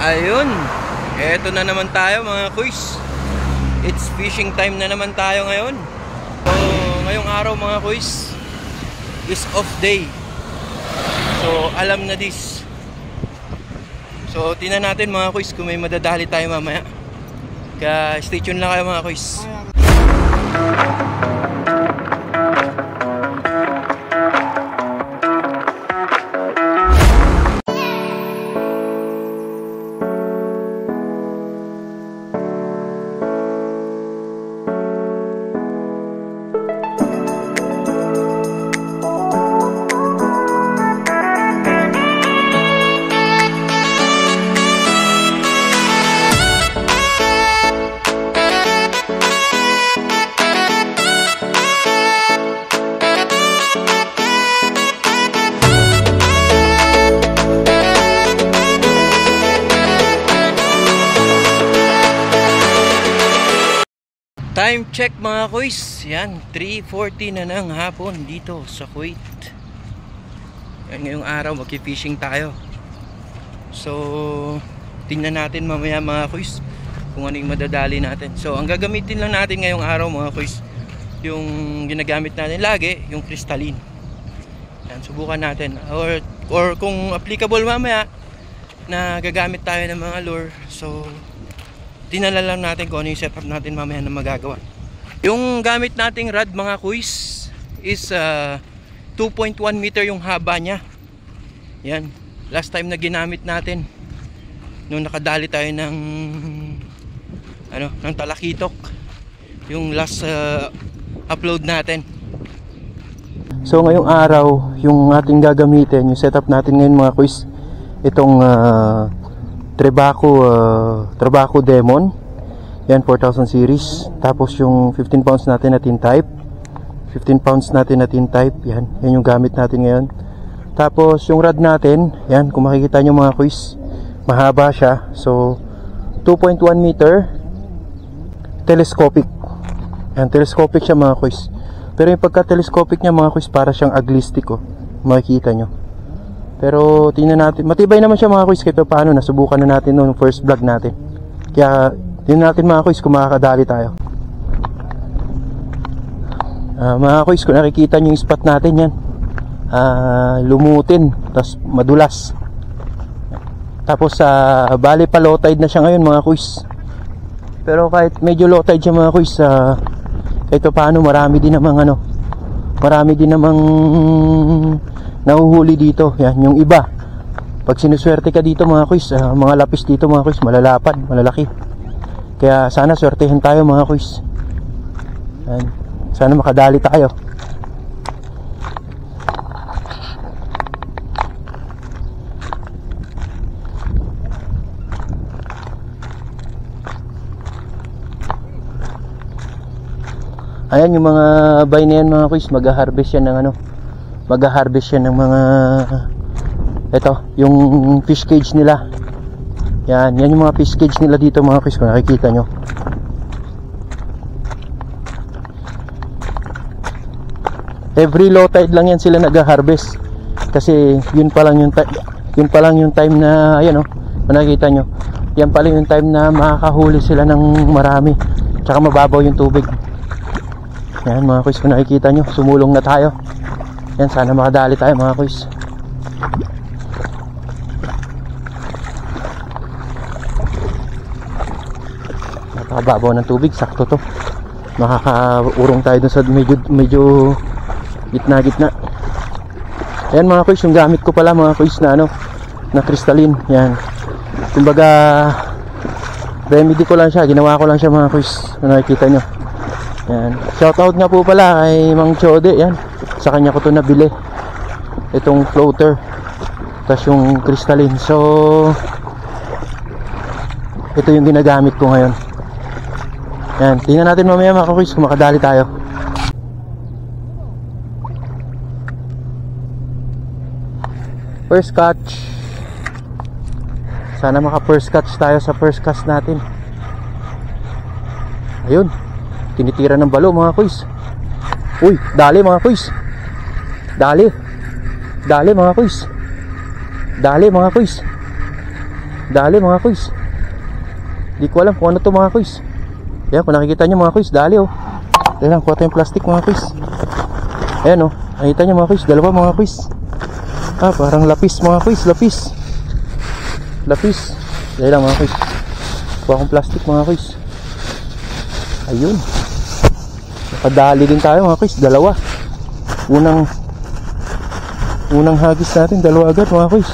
Ayun, eto na naman tayo mga kuys. It's fishing time na naman tayo ngayon. So, ngayong araw mga kuys is off day. So, alam na this. So, tingnan natin mga kuys kung may madadali tayo mamaya. Kaya stay tuned lang kayo mga kuys. Time check mga kuys. Yan, 3:40 na ng hapon dito sa Kuwait. Yan, ngayong araw magki-fishing tayo. So, tingnan natin mamaya mga kuys kung ano yung madadali natin. So, ang gagamitin lang natin ngayong araw mga kuys, yung ginagamit natin lagi, yung crystalline. Yan, subukan natin. Or kung applicable mamaya na gagamit tayo ng mga lure. So, tinala lang natin kung ano yung setup natin mamaya na magagawa. Yung gamit nating rod mga kuys is 2.1 meter yung haba nya. Yan, last time na ginamit natin nung nakadali tayo ng ng talakitok, yung last upload natin. So ngayong araw yung ating gagamitin, yung setup natin ngayon mga kuys, itong Trebaco Demon. Yan, 4000 series. Tapos yung 15 pounds natin na tin type. 15 pounds natin na tin type. Yan yung gamit natin ngayon. Tapos yung rod natin, yan, kung makikita nyo mga kuys, mahaba siya. So 2.1 meter telescopic. Yan, telescopic siya mga kuys. Pero yung pagka-telescopic niya mga kuys, para siyang aglistic, oh. Makikita nyo. Pero tingnan natin, matibay naman siya mga kuys, kahit paano nasubukan na natin noong first vlog natin. Kaya tingnan natin mga kuys kung makakadali tayo. Mga kuys, kung nakikita nyo yung spot natin, yan, lumutin, tapos madulas. Tapos bali pa low tide na siya ngayon mga kuys. Pero kahit medyo low tide siya mga kuys, kahit paano marami din namang nahuhuli dito. Yan, yung iba, pag sinuswerte ka dito mga kuys, mga lapis dito mga kuys, malalapad, malalaki. Kaya sana swertehin tayo mga kuys. Yan, sana makadali tayo. Ayan yung mga bay na yan mga kuys, mag-harvest yan ng mag-harvest yan ng mga yung fish cage nila. Yan yung mga fish cage nila dito mga kuys, kung nakikita nyo. Every low tide lang yan sila nag-harvest. Kasi yun pa lang yung time na kung nakikita nyo, yan pala yung time na makakahuli sila ng marami. Tsaka mababaw yung tubig. Yan mga kuys, kung nakikita nyo, sumulong na tayo. Yan, sana makadali tayo mga kuys. Napakababaw ng tubig, sakto to. Makakaurong tayo dun sa medyo gitna. Yan mga kuys, yung gamit ko pala mga kuys na crystalline. Yan, kumbaga remedy ko lang siya, ginawa ko lang siya mga kuys, kung nakikita nyo. Yan, shoutout nga po pala kay Mang Chode. Yan, sa kanya ko to nabili, itong floater, tas yung crystalline. So ito yung ginagamit ko ngayon. Yan, tingnan natin mamaya mga kuys kung makadali tayo. First catch, sana maka first catch tayo sa first cast natin. Ayun, tinitira ng balo mga kuys. Uy, dali mga kuys. Dali mga kuys. Dali mga kuys. Di ko alam kung ano to mga kuys. Ayan, kung nakikita nyo mga kuys, dali oh. Dali lang, kuha tayong plastic mga kuys. Ayan oh, nakikita nyo mga kuys, dalawa mga kuys. Ah, parang lapis mga kuys, lapis. Lapis. Dali lang mga kuys. Kuha akong plastic mga kuys. Ayun. Nakadali din tayo mga kuys, dalawa. Unang hagis natin, dalawa agad mga kuys.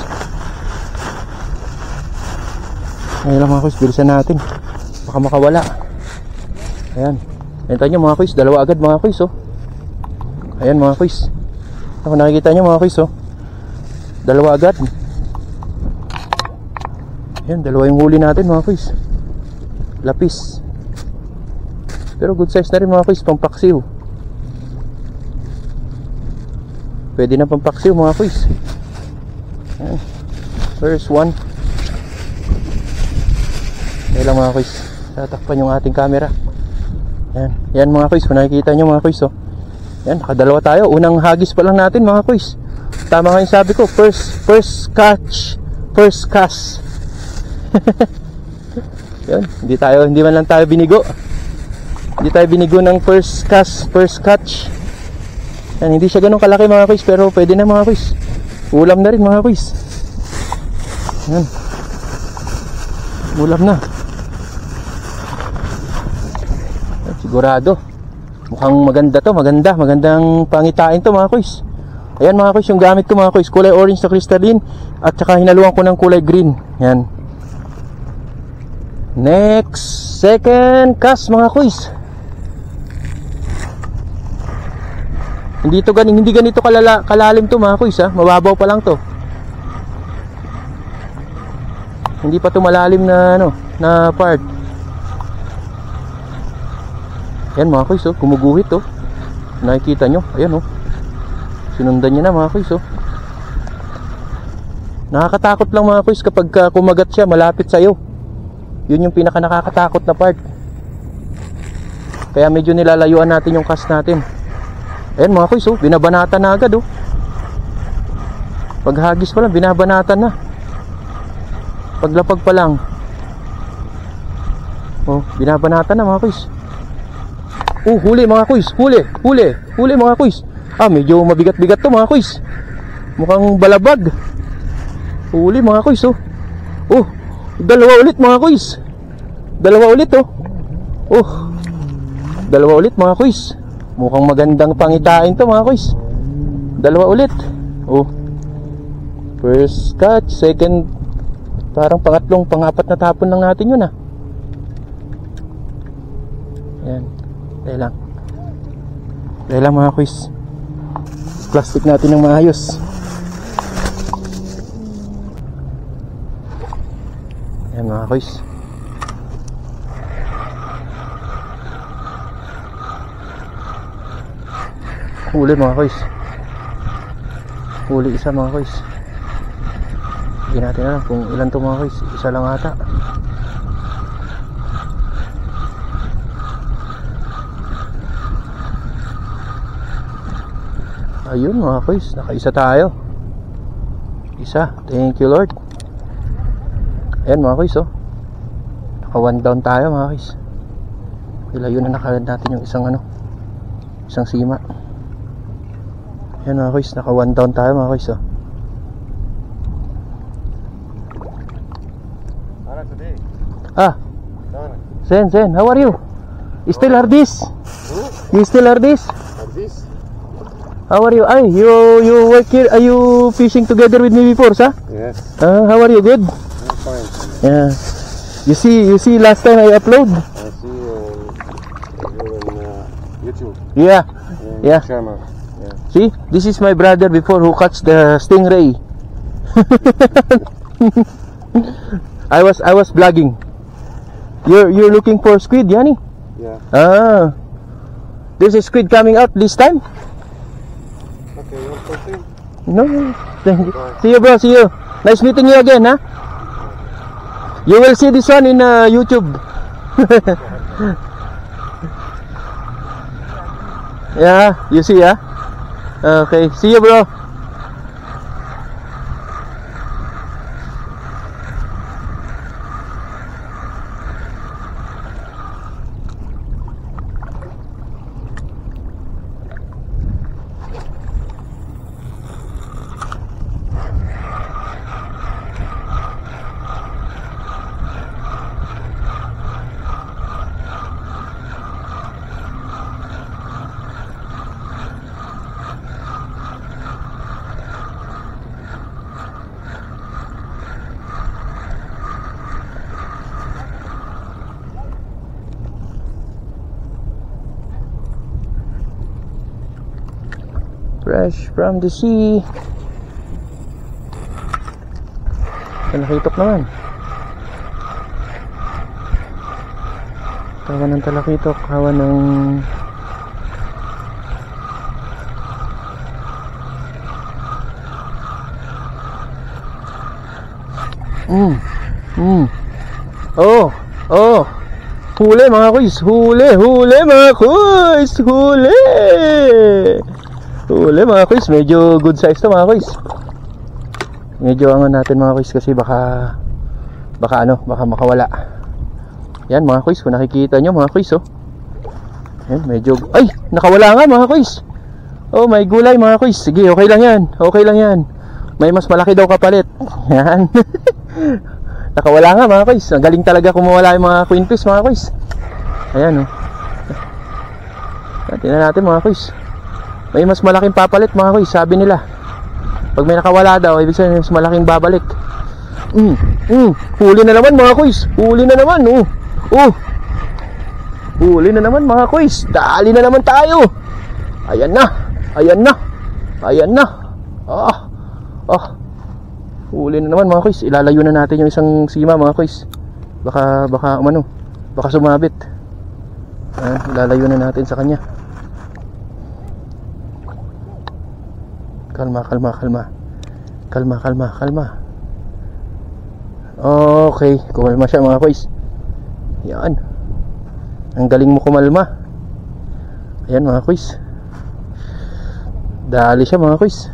Ayun lang mga kuys, bilisan natin. Baka makawala. Ayan. Ito nyo mga kuys, dalawa agad mga kuys oh. Ayan mga kuys. Ako nakikita nyo mga kuys oh. Dalawa agad. Ayan, dalawa yung huli natin mga kuys. Lapis. Pero good size na rin mga kuys, pampaksiw. Pwede na pampaksiw mga kuys. Ayan. First one. Ayan lang mga kuys. Tatakpan yung ating camera. Yan, yan mga kuys, kung nakikita nyo mga kuys oh. Yan, nakadalawa tayo. Unang hagis pa lang natin mga kuys. Tama nga yung sabi ko, first catch, first cast. Yan, hindi man lang tayo binigo. Hindi tayo binigo ng first cast, first catch. Yan, hindi siya ganun kalaki mga kuys, pero pwede na mga kuys. Ulam na rin mga kuys. Yan, ulam na. Sigurado. Mukhang maganda to, magandang pangitain to mga kuys. Ayan mga kuys, yung gamit ko mga kuys, kulay orange na crystalline at saka hinaluan ko ng kulay green. Yan. Next, second cast mga kuys. Hindi ganito kalalim to mga kuys ha. Mababaw pa lang to. Hindi pa to malalim na na part. Ayan mga kuys oh, gumuguhit oh. Nakikita nyo, ayan oh. Sinundan niya na mga kuys oh. Nakakatakot lang mga kuys kapag kumagat siya malapit sa'yo. Yun yung pinaka nakakatakot na part. Kaya medyo nilalayuan natin yung cast natin. Ayan mga kuys oh, binabanatan na agad oh. Paghagis pa lang, binabanatan na. Paglapag pa lang, oh, binabanatan na mga kuys. Oh, huli mga kuys, huli mga kuys. Ah, medyo mabigat-bigat to mga kuys. Mukhang balabag. Huli mga kuys oh. Oh, dalawa ulit mga kuys. Dalawa ulit oh. Oh, dalawa ulit mga kuys. Mukhang magandang pangitain to mga kuys. Dalawa ulit. Oh, first catch, second, parang pangatlong, pangapat na tapon lang natin yun ah. Yan. Dahil lang mga kuys. Plastic natin ng maayos. Yan mga kuys. Huli mga kuys. Huli isa mga kuys. Hindi natin alam kung ilan to mga kuys. Isa lang ata. Ayun mga kuys, nakaisa tayo. Isa, thank you Lord. Ayan mga kuys oh. Naka one down tayo mga kuys. Ilayo na nakalad natin yung isang sima. Ayan mga kuys, naka one down tayo mga kuys oh. Ah, Sen, how are you? You still Hardis? You still Hardis? Hardis? How are you? Ay, you work here? Are you fishing together with me before, sir? Yes. How are you? Good? I'm fine. Yeah. You see last time I upload? I see you on YouTube. Yeah. Yeah. Channel. Yeah. See? This is my brother before who catch the stingray. I was vlogging. You're looking for squid, Yani? Yeah. Ah. There's a squid coming out this time? Okay, you want something? No. Thank you. See you bro, see you. Nice meeting you again, huh? You will see this one in YouTube. Yeah, you see, huh? Okay, see you bro. Fresh from the sea. Talakitok naman. Kawan ng talakitok, kawan ng Oh. Huli mga kuys, huli mga kuys, huli mga kuys. Medyo good size to mga kuys. Medyo angan natin mga kuys kasi baka makawala. Yan mga kuys, kung nakikita nyo mga kuys, oh. Yan, medyo, ay, nakawala nga mga kuys. Oh, may gulay mga kuys. Sige, okay lang yan. May mas malaki daw kapalit. Yan. Nakawala nga mga kuys. Ang galing talaga kumawala yung mga queen fish mga kuys. Ayan, oh. Tingnan natin mga kuys. May mas malaking papalit mga kuys, sabi nila. Pag may nakawala daw, ibig sabihin mas malaking babalik. Huli na naman mga kuys. Huli na naman, oh. Huli na naman mga kuys. Dali na naman tayo. Ayan na. Huli na naman mga kuys. Ilalayo na natin yung isang sima mga kuys. Baka sumabit. Ilalayo na natin sa kanya. Kalma. Okay, kumalma siya mga kuys. Yan. Ang galing mo kumalma. Ayan mga kuys. Dali siya mga kuys.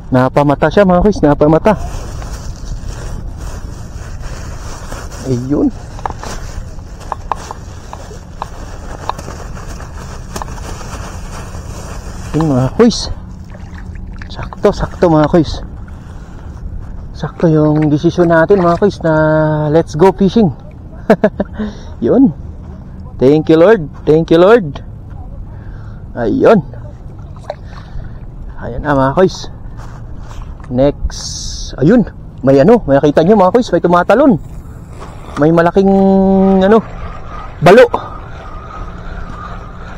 Napamata siya mga kuys, napamata. Ayun. Yun mga kuys. Sakto mga kuys. Sakto yung desisyon natin mga kuys na let's go fishing. Yun. Thank you Lord. Ayun. Ayan na mga kuys. Next. Ayun. May nakita nyo mga kuys, may tumatalon. May malaking balo.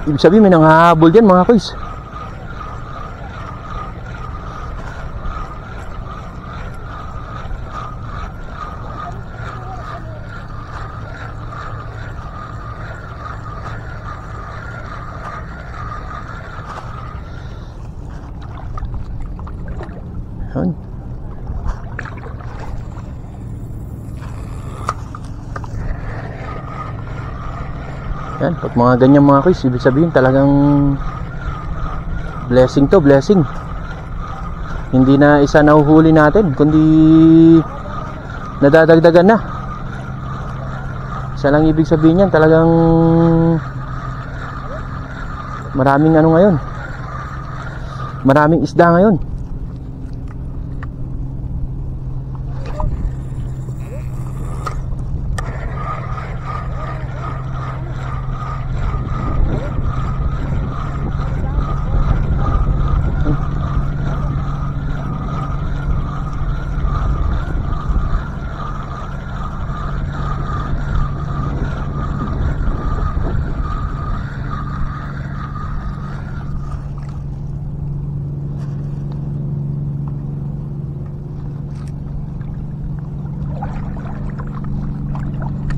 Ibig sabihin may nanghahabol dyan mga kuys. Yan, pag mga ganyan mga kuys, ibig sabihin talagang blessing to, blessing. Hindi na isa nahuhuli natin, kundi nadadagdagan na. Isa lang ibig sabihin yan, talagang maraming ngayon. Maraming isda ngayon.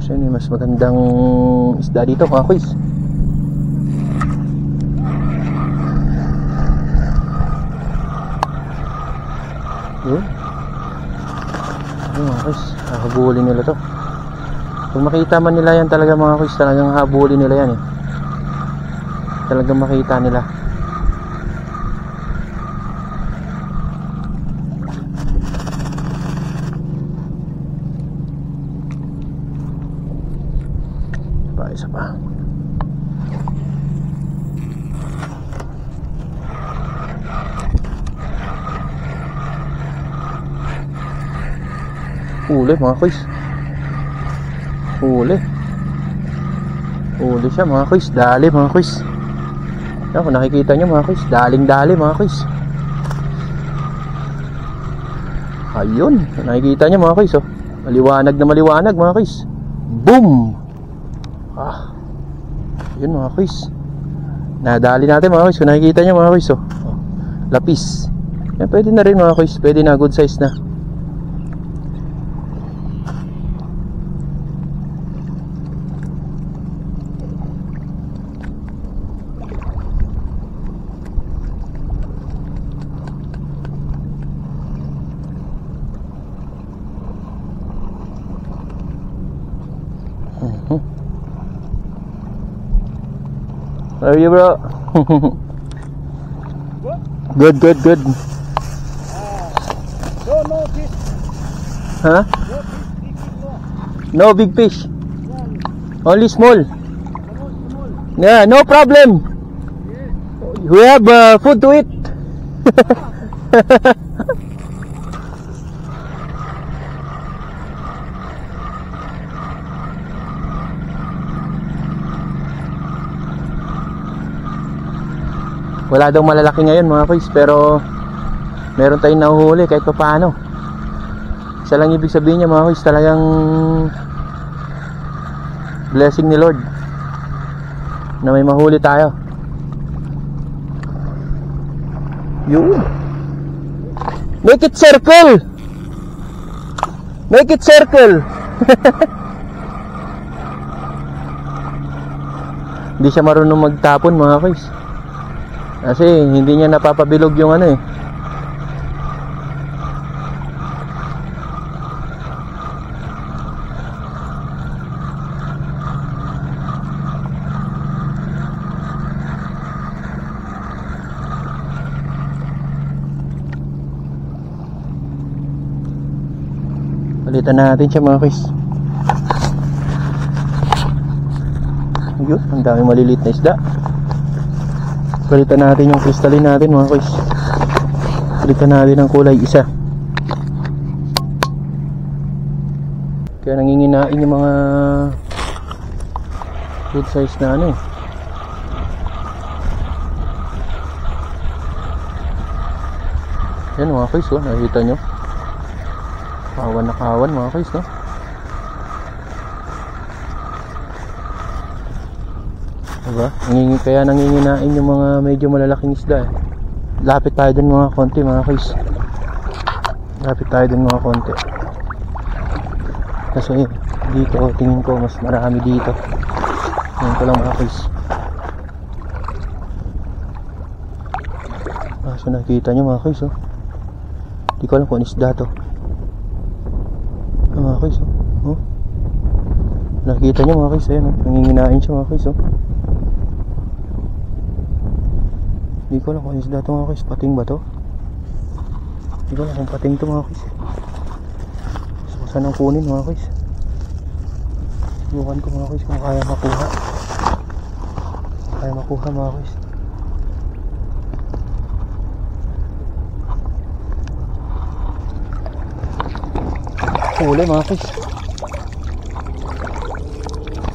So yun, mas magandang isda dito mga kuys. Yun mga kuys, habulin nila to. Kung makita man nila yan talaga mga kuys, talagang habulin nila yan talagang makita nila. Isa pa. Huli mga kuys. Huli siya mga kuys. Dali mga kuys. Yan, kung nakikita nyo mga kuys, daling-dali mga kuys. Ayun, nakikita nyo mga kuys, oh. Maliwanag na maliwanag mga kuys. Boom! Yun mga kuys. Nadali natin mga kuys. Kung nakikita nyo mga kuys, oh. lapis. Yan, pwede na rin mga kuys, pwede na, good size na. How are you, bro? Good, good, good. No fish. Huh? No fish, big fish, No big fish. no. Only small. Small. Yeah, no problem. Yeah. We have food to eat. Wala daw malalaki ngayon mga kuys, pero meron tayong nahuhuli kahit pa paano. Isa lang ibig sabihin niya mga kuys, talagang blessing ni Lord na may mahuli tayo. Yun. Make it circle. Make it circle. Hindi siya marunong magtapon mga kuys, kasi hindi niya napapabilog yung ano eh. Palitan natin siya mga kuys. Ayun, ang dami maliliit na isda. Palitan natin yung crystalline natin mga kuys. Palitan natin ang kulay isa. Kaya nanginginain yung mga good size na ano eh. Yan mga kuys, oh, nakikita nyo. Kawan na kawan mga kuys, no? Diba? Kaya nanginginain yung mga medyo malalaking isda eh. Lapit tayo dun mga konti mga kuys. Lapit tayo dun mga konti. Kasi dito tingin ko mas marami dito. Tingin ko lang mga kuys. So nakita nyo mga kuys, oh. Di ko alam kung isda to. Mga kuys, oh. Nakita nyo mga kuys, ayan, oh. Nanginginain siya mga kuys, oh. Hindi ko alam kung isda ito mga kuys. Pating ba to? Hindi ko alam kung pating to mga kuys. So saan ang kunin mga kuys? Subukan ko mga kuys kung kaya makuha. Kaya makuha mga kuys. Huli mga kuys.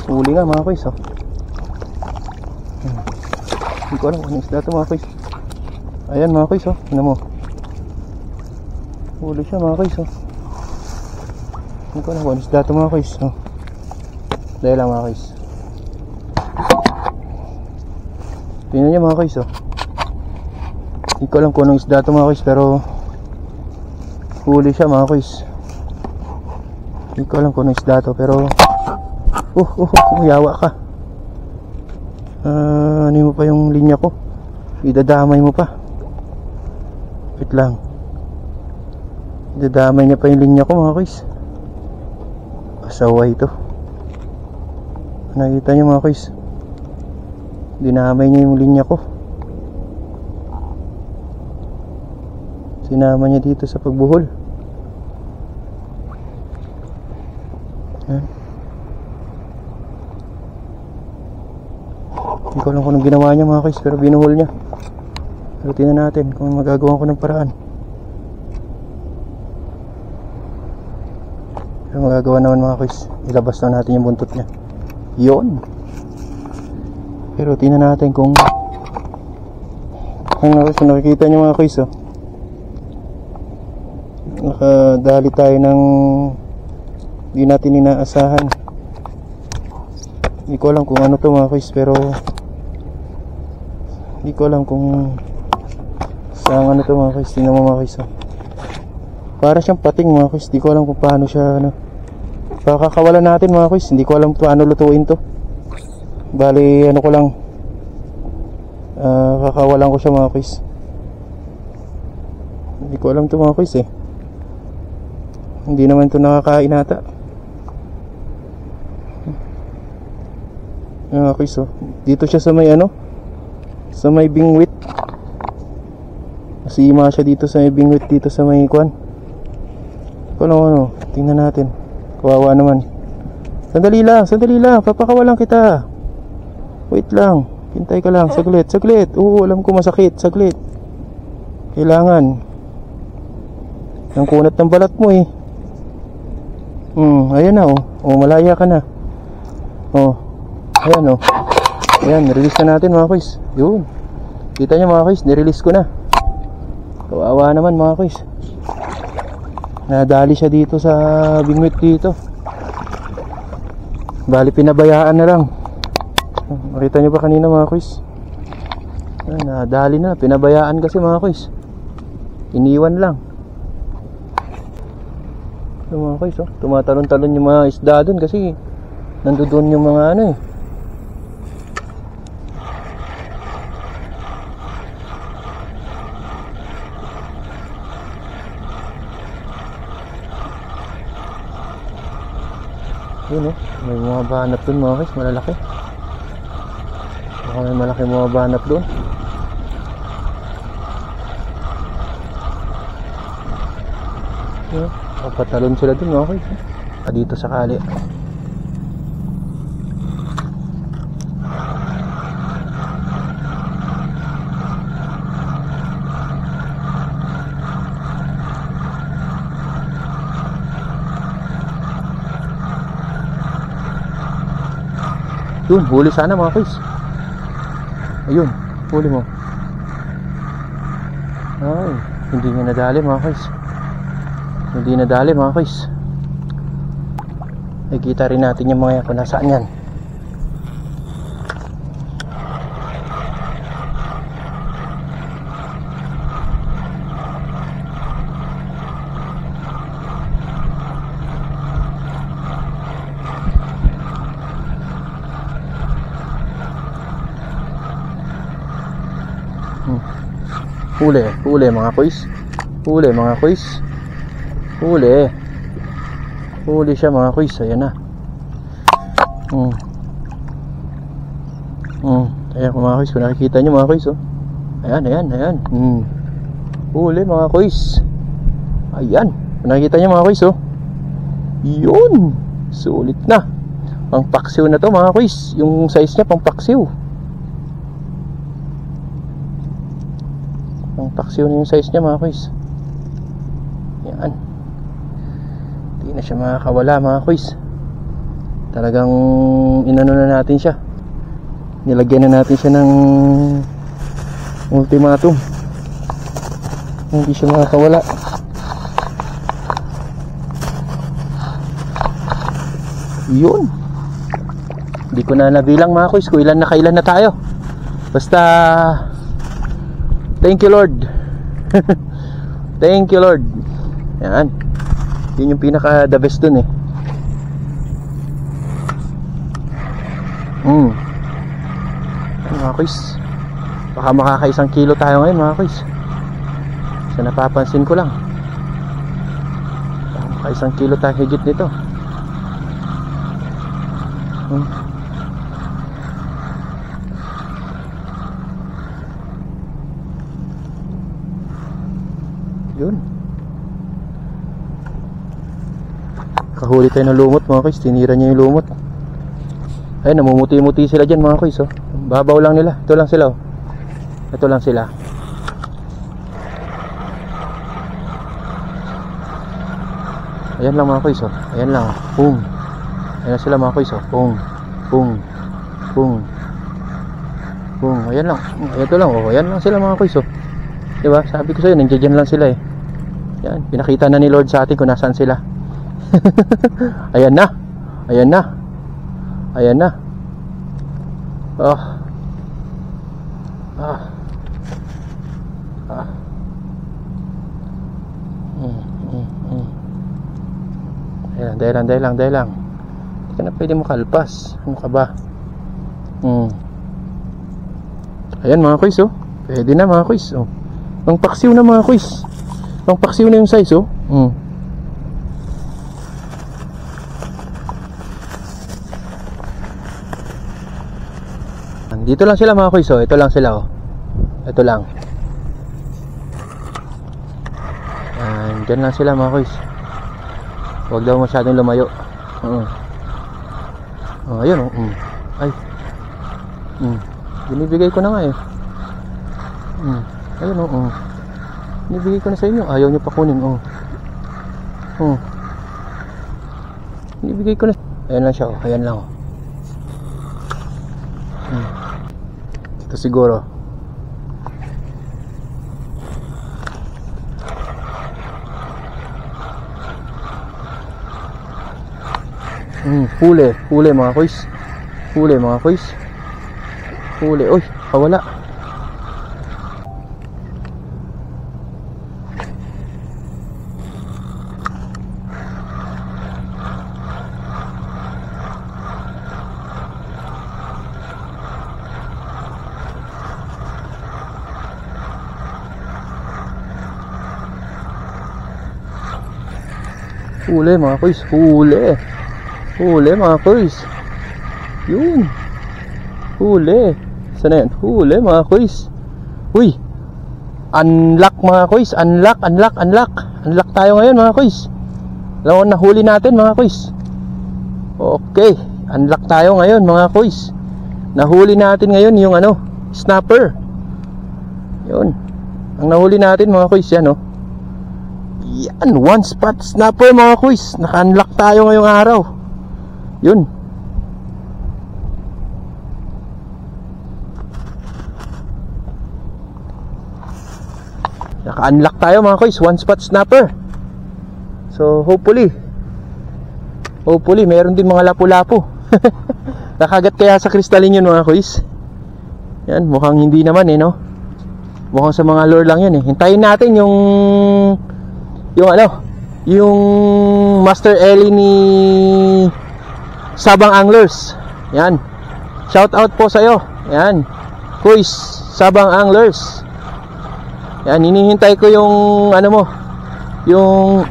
Huli nga mga kuys, oh. Hindi ko alam kung isda ito mga kuys. Ayan mga kuys, oh. Tignan mo. Huli siya mga kuys, oh. Hindi ko alam kung isda ito mga kuys, oh. Dahil lang mga kuys. Tingnan nyo mga kuys, oh. Hindi ko alam kung anong isda ito mga kuys, pero huli siya mga kuys. Hindi ko alam kung anong isda ito, pero yawa ka. Ano mo pa yung linya ko? Idadamay mo pa. Wait lang. Idadamay niya pa yung linya ko mga kuys. Asaway ito. Nakita niyo mga kuys, dinamay niya yung linya ko. Sinama niya dito sa pagbuhol. Yan. Hindi ko alam kung anong ginawa niya mga kuys, pero binuhol niya. Pero tingnan natin kung magagawa ko ng paraan. Pero magagawa naman mga kuys, ilabas na natin yung buntot niya. Yon. Pero tingnan natin kung nakikita niyo mga kuys, oh. Nakadali tayo ng hindi natin inaasahan. Hindi ko alam kung ano to mga kuys, pero hindi ko alam kung Ang ano to mga kuys, tingnan mo mga kuys. Para siyang pating mga kuys, di ko alam kung paano siya ano. Kakakawalan natin mga kuys, hindi ko alam paano lutuin to. Bali ano ko lang, kakawalan ko siya mga kuys. Hindi ko alam to mga kuys eh. Hindi naman to nakakain ata. Mga kuys oh. Dito siya sa may ano, sa may bingwit. Masima siya dito sa may bingwit, dito sa may kwan. Ano, tingnan natin. Kawawa naman. Sandali lang, papakawalan kita. Wait lang, hintay ka lang, saglit. Oo, alam ko masakit, saglit. Kailangan. Ang kunat ng balat mo eh. Ayan na oh. Malaya ka na. Ayan oh. Ayan, nirelease na natin mga kuys. Yun. Kita nyo mga kuys, nirelease ko na. Kawawa naman mga kuys. Nadali siya dito sa bingwit dito. Bali pinabayaan na lang. Makita nyo ba kanina mga kuys? Nadali na, pinabayaan kasi mga kuys. Iniwan lang. Mga kuys oh, tumatalon-talon yung mga isda dun kasi nandoon yung mga ano eh. Yun oh, may mga banat dun mga guys, malalaki. Baka may malaki mga banat dun. Yun, patalon sila dun mga guys. Dito sa kali. Yun, huli sana mga kuys. Ayun, huli mo. Ay, hindi niya nadali mga kuys. Hindi nadali mga kuys. Nakikita rin natin yung mga kung nasaan yan. Huli mga kuys. Huli mga kuys. Huli siya mga kuys. Ayan na. Ayan mga kuys, kung nakikita nyo mga kuys oh. Ayan. Huli mga kuys. Ayan, kung nakikita nyo mga kuys oh. Yun, sulit na. Pang paksiw na to mga kuys. Yung size nya pang paksiw. Ang paksiw na yung size niya mga kuys. Yan. Hindi na siya makakawala mga kuys. Talagang inano na natin siya. Nilagyan na natin siya ng ultimatum. Hindi siya makakawala. Yun. Hindi ko na nabilang mga kuys kung ilan na kailan na tayo. Basta thank you Lord. Thank you Lord. Yan. Yun yung pinaka the best dun eh. Mga kuys, baka makaka1 kilo tayo ngayon mga kuys. Sa napapansin ko lang, baka maka1 kilo tayo higit nito. Yun. Kahuli tayo ng lumot mga kuys. Tinira niya yung lumot. Ay, namumuti-muti sila dyan mga kuys oh. Babaw lang nila. Ito lang sila oh. Ito lang sila. Ayan lang mga kuys oh. Ayan lang oh. Boom. Ayan sila mga kuys oh. Boom. Ayan lang. Ito lang oh. Ayan lang sila mga kuys oh. Diba? Sabi ko sa'yo, nandiyan lang sila eh. Yan, pinakita na ni Lord sa atin kung nasaan sila. Ayan na. Ayan, dahil lang. Hindi ka na pwede makalpas. Ano ka ba? Ayan mga kuys, oh. Pwede na mga kuys, oh. Pangpaksiw na mga kuys. Pangpaksiw na yung size, oh. Dito lang sila mga kuys, oh. Ito lang sila, oh. Ito lang. Dyan lang sila mga kuys. Huwag daw masyadong lumayo. Ayun, oh. Ay. Binibigay ko na nga, eh. Ayun, oh. Binibigay ko na sa inyo. Ayaw nyo pa kunin, oh. Binibigay ko na. Ayan lang siya, oh. Ayan lang, oh. Ito siguro. Huli mga kuys. Huli mga kuys. Huli. Uy, kawala. Huli mga kuys. Huli mga kuys. Yun. Huli. Saan na yan? Huli mga kuys. Uy. Unlock mga kuys. Unlock tayo ngayon mga kuys. Alam mo, nahuli natin mga kuys. Okay. Unlock tayo ngayon mga kuys. Nahuli natin ngayon yung ano, snapper. Yun. Ang nahuli natin mga kuys yan, oh. Yan, one spot snapper mga kuys. Naka-unlock tayo ngayong araw. Yun. Naka-unlock tayo mga kuys, one spot snapper. So hopefully meron din mga lapu-lapu. Nakagat kaya sa crystalline yun mga kuys. Yan, mukhang hindi naman eh, no. Mukhang sa mga lure lang yun eh. Hintayin natin yung Master Ellie ni Sabang Anglers. Yan. Shout out po sa iyo. Yan. Kuys, Sabang Anglers. Yan, hinihintay ko yung ano mo. Yung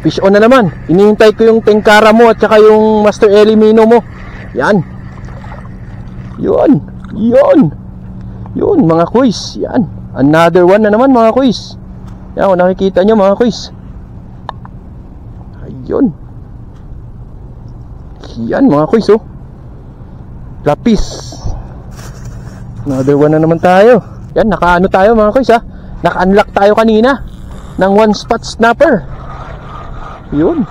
fish on na naman. Hinihintay ko yung tengkara mo at saka yung Master Ellie Mino mo. Yan. Yun mga kuys. Yan. Another one na naman mga kuys. Yan, kung nakikita nyo mga kuys. Ayun. Yan mga kuys, oh. Lapis. Another one na naman tayo. Yan, nakaano tayo mga kuys, ha. Naka-unlock tayo kanina ng one spot snapper. Yun.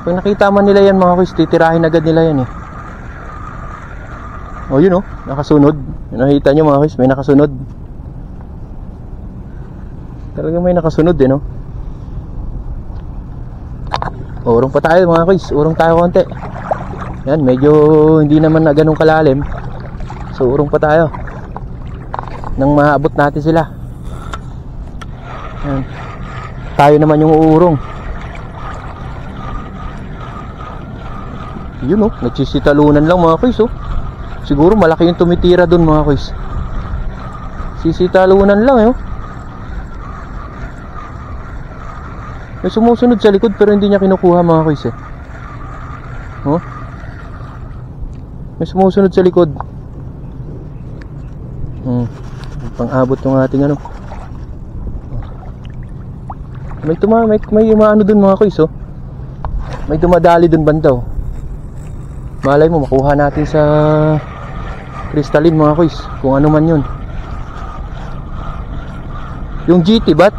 Pag nakita man nila yan mga kuys, titirahin agad nila yan eh. Oh, yun oh, nakasunod. Nakita nyo mga kuys, may nakasunod. Talagang may nakasunod eh, no. Urong pa tayo mga kuys, urong tayo konti. Yan, medyo hindi naman na ganun kalalim. So urong pa tayo nang maabot natin sila. Yan. Tayo naman yung uurong. Yun oh, nagsisitalunan lang mga kuys, oh. Siguro malaki yung tumitira dun mga kuys. Sisitalunan lang eh, oh. May sumusunod sa likod pero hindi niya kinukuha mga kuys eh. Oh? May sumusunod sa likod. Pang-abot yung ating ano. May umaano dun mga kuys, oh. May dumadali dun banda, oh. Malay mo makuha natin sa crystalline mga kuys, kung ano man yun. Yung GT ba?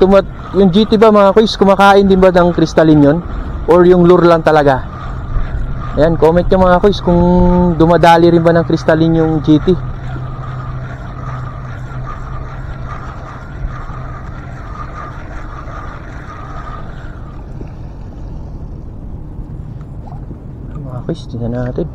Yung GT ba mga kuys, kumakain din ba ng crystalline yun? Or yung lure lang talaga? Ayan, comment nyo mga kuys kung dumadali rin ba ng crystalline yung GT. Mga Mga kuys, tingnan natin.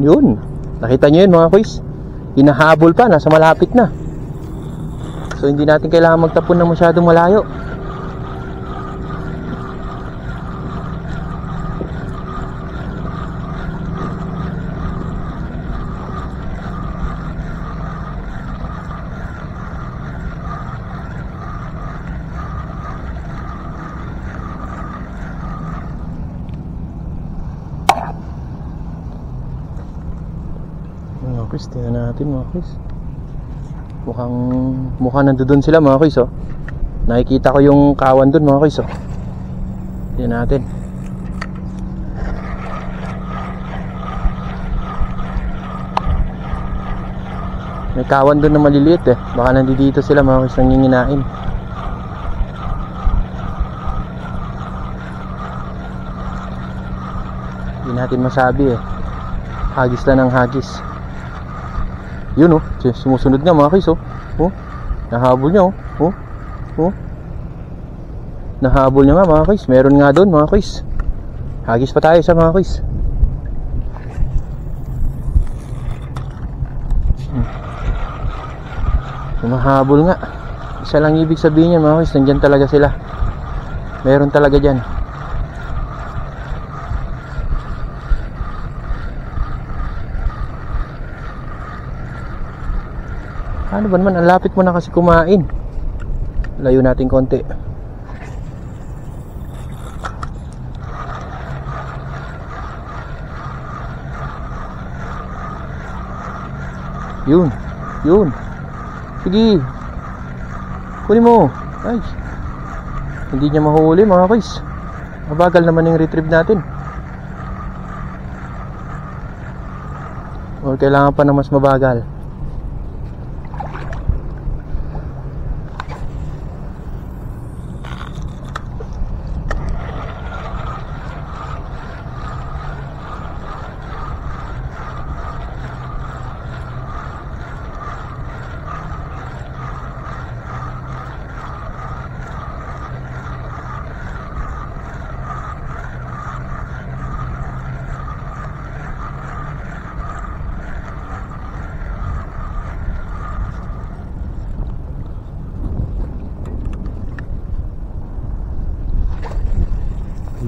Yun. Nakita nyo yun mga kuys. Hinahabol pa, nasa malapit na. So hindi natin kailangan magtapon ng masyadong malayo. Mga kuys, tingnan natin mga kuys. Mukhang nandoon sila mga kuys, oh. Nakikita ko yung kawan doon mga kuys, oh. Tingnan natin. May kawan doon na maliliit eh. Baka nandito sila mga kuys, nanginginain. Hindi natin masabi eh. Hagis lang ng hagis. Yun oh, sumusunod nga mga kuys, oh. Oh, nahabol niya, oh. Oh. Nahabol niya nga mga kuys. Meron nga doon mga kuys. Hagis pa tayo sa mga kuys. Mahabol nga. Isa lang ibig sabihin niyan mga kuys, nandyan talaga sila. Meron talaga dyan. Ano ba naman, ang lapit mo na kasi kumain. Layo natin konti. Yun. Sige. Kunin mo. Ay. Hindi niya mahuli mga guys. Mabagal naman yung retrieve natin. O kailangan pa na mas mabagal.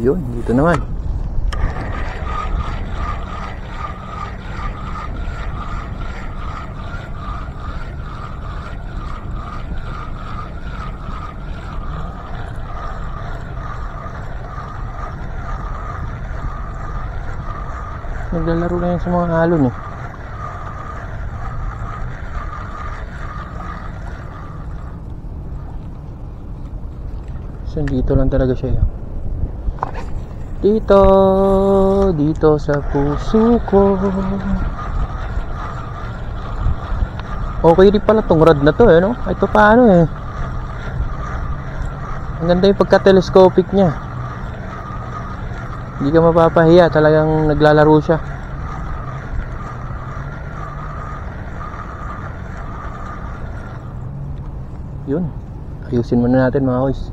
Yun, dito naman. Naglalaro na yan sa mga alon eh. So dito lang talaga siya. Dito sa puso ko. Okay rin pala tong rod na to eh, no? Kahit pa paano eh. Ang ganda yung pagka-telescopic niya. Hindi ka mapapahiya, talagang naglalaro siya. Yun. Ayusin muna natin mga boys.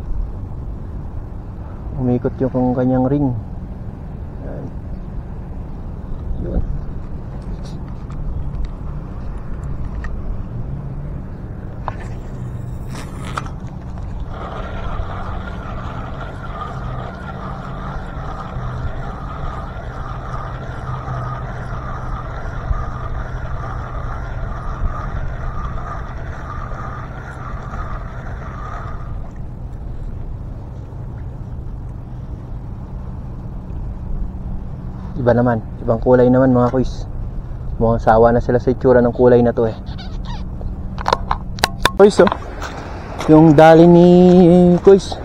Umikot yung kanyang ring. Yun. Iba naman, ibang kulay naman mga kuys. Mukhang sawa na sila sa itsura ng kulay na to eh. Kuys oh, yung dali ni kuys.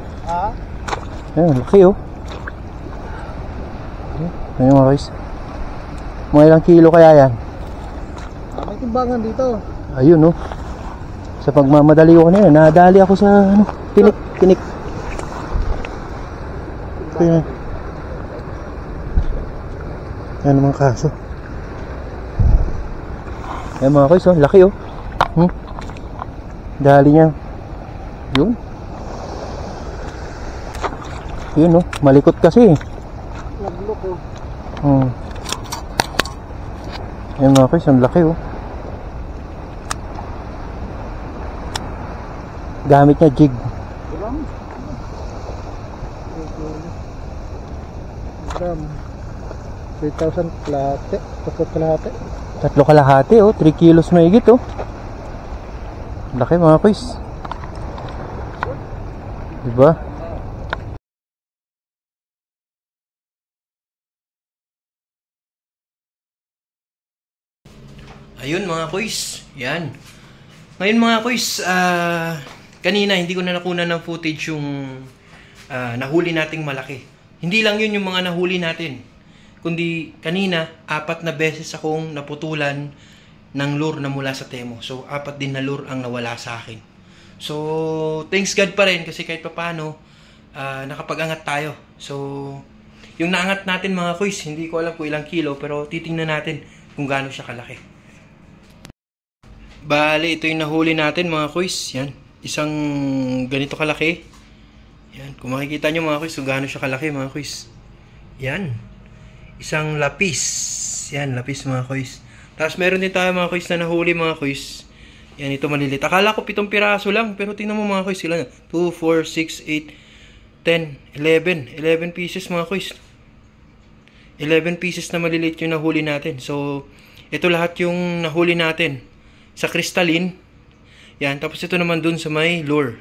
Ayun, laki oh. Ayun mga kuys. Mga ilang kilo kaya yan? May timbangan dito. Ayun oh. Sa pagmamadali ko na yun, nadali ako sa ano, tinik. Kaya, yan naman kaso. Ayan mga kuys, oh, laki oh. Dali niya. Yun. Yun oh, malikot kasi. Naglok oh. Ayan mga kuys, ang laki oh. Gamit niya jig. Ilang? Gram. 3,000 kalahati. 3 kalahati. 3 kalahati oh, 3 kilos mahigit oh. Laki mga kuys. Diba? Ayun mga kuys. Yan. Ngayon mga kuys, kanina hindi ko na nakunan ng footage yung nahuli nating malaki. Hindi lang yun yung mga nahuli natin. Kundi kanina, 4 na beses akong naputulan ng lure na mula sa Temo. So, 4 din na lure ang nawala sa akin. So, thanks God pa rin kasi kahit paano, nakapag-angat tayo. So, yung naangat natin mga kuys, hindi ko alam kung ilang kilo, pero titingnan natin kung gaano siya kalaki. Bale, ito yung nahuli natin mga kuys. Yan, isang ganito kalaki. Yan, kung makikita nyo mga kuys, kung gaano siya kalaki mga kuys. Yan, isang lapis. Yan, lapis mga kuys. Tapos meron din tayo mga kuys na nahuli mga kuys. Yan, ito malilit. Akala ko 7 piraso lang, pero tingnan mo mga kuys, sila 2, 4, 6, 8, 10, 11. 11 pieces mga kuys. 11 pieces na malilit yung nahuli natin. So, ito lahat yung nahuli natin sa crystalline. Yan, tapos ito naman dun sa may lure.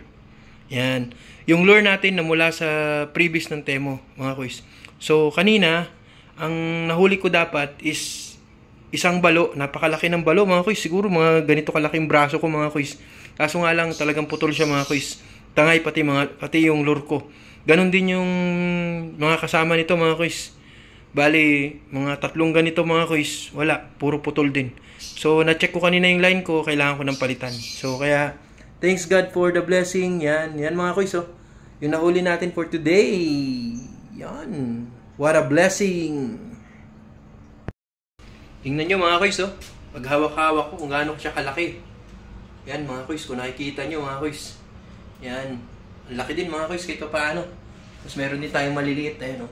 Yan, yung lure natin na mula sa previous ng Temo mga kuys. So, kanina, ang nahuli ko dapat is isang balo. Napakalaki ng balo mga kuys. Siguro mga ganito kalaking braso ko mga kuys. Kaso nga lang talagang putol siya mga kuys. Tangay pati yung lure ko. Ganon din yung mga kasama nito mga kuys. Bali, mga 3 ganito mga kuys. Wala, puro putol din. So, na-check ko kanina yung line ko. Kailangan ko ng palitan. So, kaya, thanks God for the blessing. Yan, yan mga kuys oh. Yung nahuli natin for today. Yan. What a blessing. Tingnan nyo mga kuys oh. Paghawak-hawak ko kung gaano siya kalaki. Yan mga kuys, kung nakikita nyo mga kuys. Yan. Ang laki din mga kuys kahit paano. Tapos meron din tayong maliliit. Ayan oh.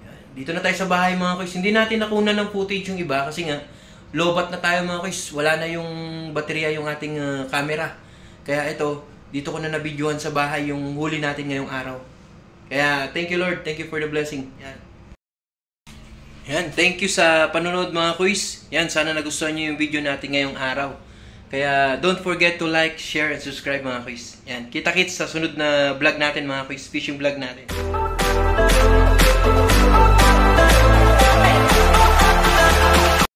Yan. Dito na tayo sa bahay mga kuys. Hindi natin nakunan ng footage yung iba kasi nga lobat na tayo mga kuys. Wala na yung baterya yung ating camera. Kaya ito, dito ko na nabidyohan sa bahay yung huli natin ngayong araw. Kaya thank you Lord. Thank you for the blessing. Yan. Yan, thank you sa panonood mga kuys. Yan, sana nagustuhan nyo yung video natin ngayong araw. Kaya don't forget to like, share, and subscribe mga kuys. Yan, kita-kits sa sunod na vlog natin mga kuys, fishing vlog natin.